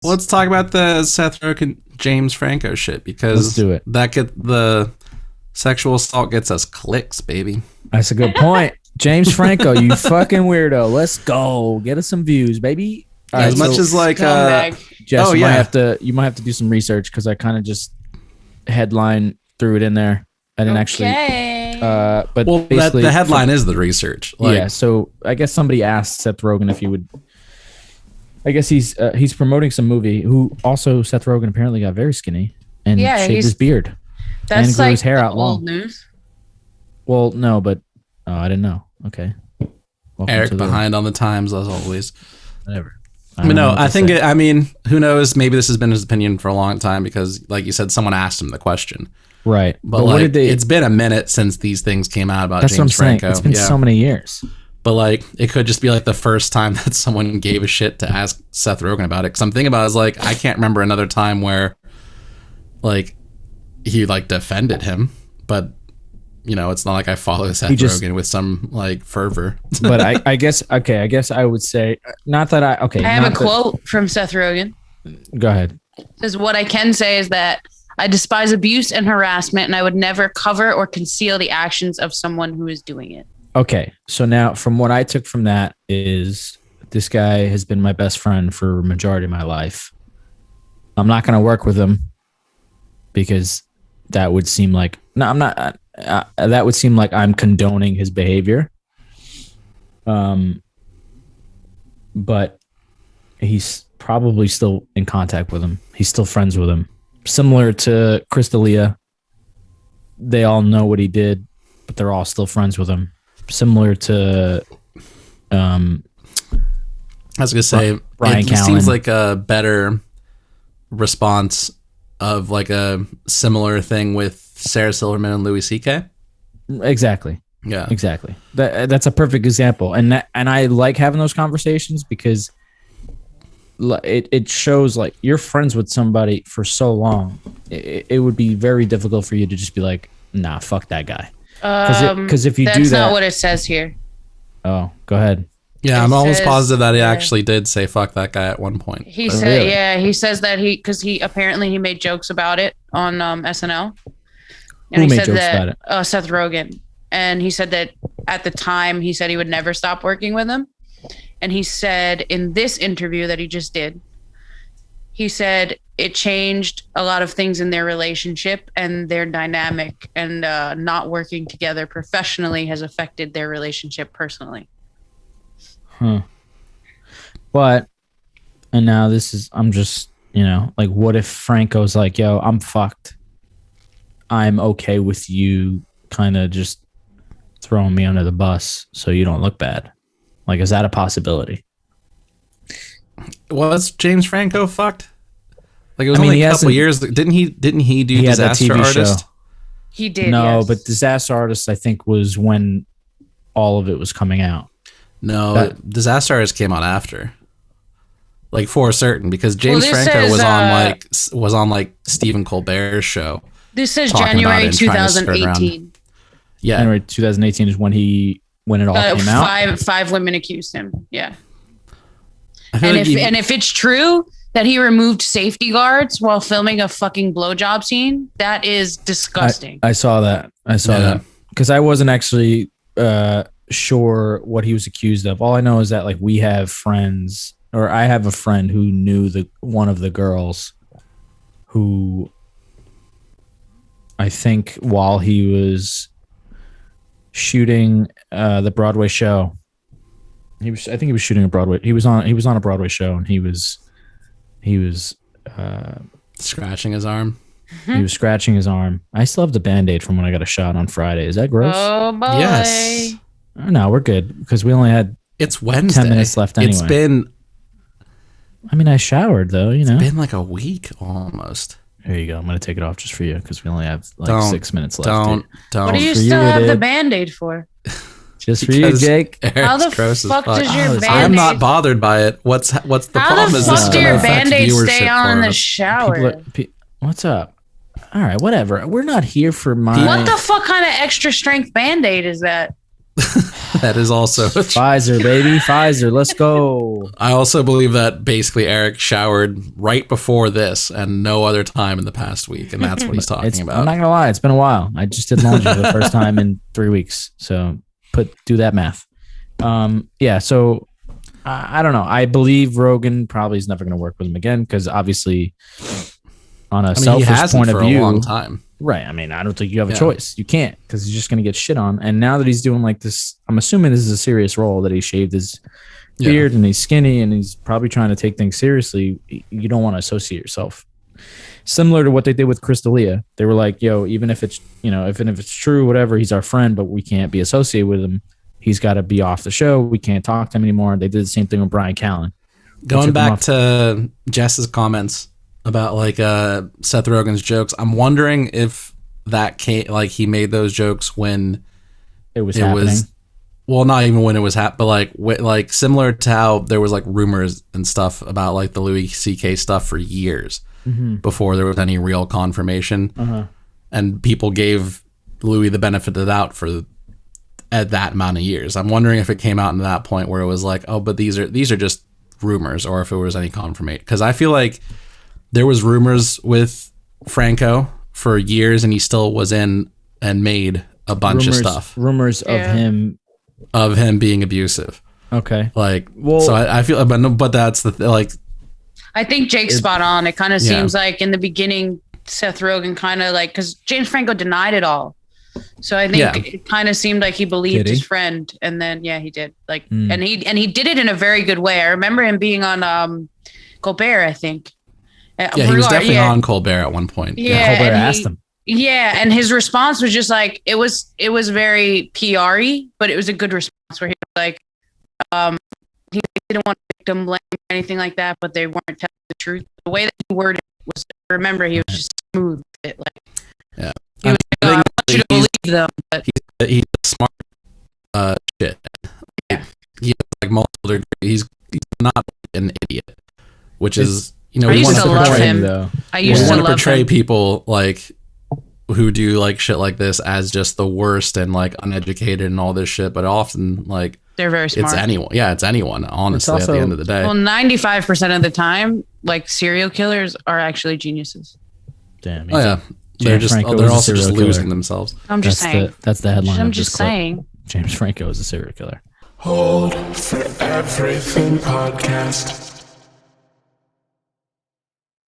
let's talk about the Seth Rogen James Franco shit because Let's do it. The sexual assault gets us clicks, baby. That's a good point. James Franco, you fucking weirdo. Let's go. Get us some views, baby. All As right, much as like Jess, oh, you yeah. might have to do some research because I kind of just headline threw it in there. I didn't actually. But well, basically, the headline is the research. Like, yeah. So I guess somebody asked Seth Rogen if he would. I guess he's promoting some movie. Who also Seth Rogen apparently got very skinny and shaved his beard and grew his hair out long. News. Well, no, but I didn't know. Okay. Welcome Eric behind on the times as always. Whatever. I think I mean, who knows? Maybe this has been his opinion for a long time because, like you said, someone asked him the question. Right. But like, what did they? It's been a minute since these things came out about That's James what I'm Franco. saying. It's been so many years. But like, it could just be like the first time that someone gave a shit to ask Seth Rogen about it. Because I'm thinking about it, is like, I can't remember another time where like he like defended him. But you know, it's not like I follow Seth Rogen with some like fervor. But I guess I would say not that I have a quote from Seth Rogen. Go ahead. It says, what I can say is that I despise abuse and harassment, and I would never cover or conceal the actions of someone who is doing it. Okay. So now from what I took from that is this guy has been my best friend for a majority of my life. I'm not going to work with him because that would seem like, no, I'm not, that would seem like I'm condoning his behavior. But he's probably still in contact with him. He's still friends with him. Similar to Chris D'Elia. They all know what he did, but they're all still friends with him. Similar to I was gonna say Brian it seems like a better response of like a similar thing with Sarah Silverman and Louis C.K. Exactly. Yeah. Exactly. That's a perfect example. And I like having those conversations because it shows like you're friends with somebody for so long. It would be very difficult for you to just be like, nah, fuck that guy. Because if you do that, that's not what it says here. Oh, go ahead. Yeah, I'm almost positive that he actually did say "fuck that guy" at one point. He said, really? Yeah, he says that because he apparently made jokes about it on SNL. And Who made jokes about it? Seth Rogen, and he said that at the time he said he would never stop working with him, and he said in this interview that he just did, he said it changed a lot of things in their relationship and their dynamic, and not working together professionally has affected their relationship personally. But, and now I'm just, like, what if Franco's like, yo, I'm fucked. I'm okay with you kind of just throwing me under the bus so you don't look bad. Like, is that a possibility? Was James Franco fucked? Like, it was only a couple years. Didn't he do Disaster Artist? Show. He did. No, yes. but Disaster Artist, I think, was when all of it was coming out. No, Disaster Artist came out after, like for certain, because James Franco was on like Stephen Colbert's show. This says January 2018. Yeah, January 2018 is when it all came out. Five women accused him. Yeah, and if it's true that he removed safety guards while filming a fucking blowjob scene, that is disgusting. I saw that. That because I wasn't actually sure what he was accused of. All I know is that like we have friends, or I have a friend who knew one of the girls who I think while he was shooting the Broadway show, I think he was shooting a Broadway. He was on a Broadway show, and he was scratching his arm. He was scratching his arm. I still have the Band-Aid from when I got a shot on Friday. Is that gross? Oh boy. Yes. No, we're good because we only had it's Wednesday. 10 minutes left anyway. It's been. I mean, I showered though. It's been like a week almost. Here you go. I'm gonna take it off just for you because we only have like 6 minutes left. Don't. What do you still have the Band-Aid for? Just for you, Jake. How the fuck does your Band-Aid? I'm not bothered by it. What's the problem? How the fuck do your Band-Aid stay on in the shower? What's up? All right, whatever. We're not here for my. What the fuck kind of extra strength Band-Aid is that? That is also Pfizer, baby. Pfizer. Let's go. I also believe that basically Eric showered right before this and no other time in the past week, and that's what he's talking about. I'm not gonna lie, it's been a while. I just did laundry for the first time in 3 weeks. So do that math. Yeah. So I don't know. I believe Rogan probably is never gonna work with him again because obviously, on a selfish point of view, a long time. Right. I mean, I don't think you have a choice. You can't because he's just going to get shit on. And now that he's doing like this, I'm assuming this is a serious role that he shaved his beard and he's skinny and he's probably trying to take things seriously. You don't want to associate yourself. Similar to what they did with Chris D'Elia. They were like, yo, even if it's, if it's true, whatever, he's our friend, but we can't be associated with him. He's got to be off the show. We can't talk to him anymore. They did the same thing with Brian Callen. Going back to Jess's comments about like Seth Rogen's jokes, I'm wondering if that came like he made those jokes when it was happening. Well, not even when it was but like similar to how there was like rumors and stuff about like the Louis C.K. stuff for years before there was any real confirmation, and people gave Louis the benefit of the doubt for at that amount of years. I'm wondering if it came out to that point where it was like, oh, but these are just rumors, or if it was any confirmation, because I feel like there was rumors with Franco for years, and he still was in and made a bunch of stuff. Rumors of him being abusive. Okay. Like, well, so I feel, but that's the like. I think Jake's spot on. It kind of seems like in the beginning, Seth Rogen kind of like, because James Franco denied it all. So I think it kind of seemed like he believed his friend, and then he did. Like, and he did it in a very good way. I remember him being on Colbert, I think. Yeah, he was definitely on Colbert at one point. Yeah, Colbert asked him. Yeah, and his response was just like it was very PR-y, but it was a good response where he was like, he didn't want victim blame or anything like that, but they weren't telling the truth. The way that he worded it was, remember, he was just smooth with it. Like, he was like, I want you to believe them, but he's smart shit. Yeah. He has like multiple degrees. He's not an idiot, which is. I used to love him. I used to portray him. people like who do like shit like this as just the worst and like uneducated and all this shit, but often like they're very smart. It's anyone. Yeah, it's anyone. Honestly, also, at the end of the day. Well, 95% of the time, like serial killers are actually geniuses. Damn. Yeah. They're just. They're also just losing themselves. I'm just saying. That's the headline. I'm just saying. James Franco is a serial killer. Hold for Everything podcast.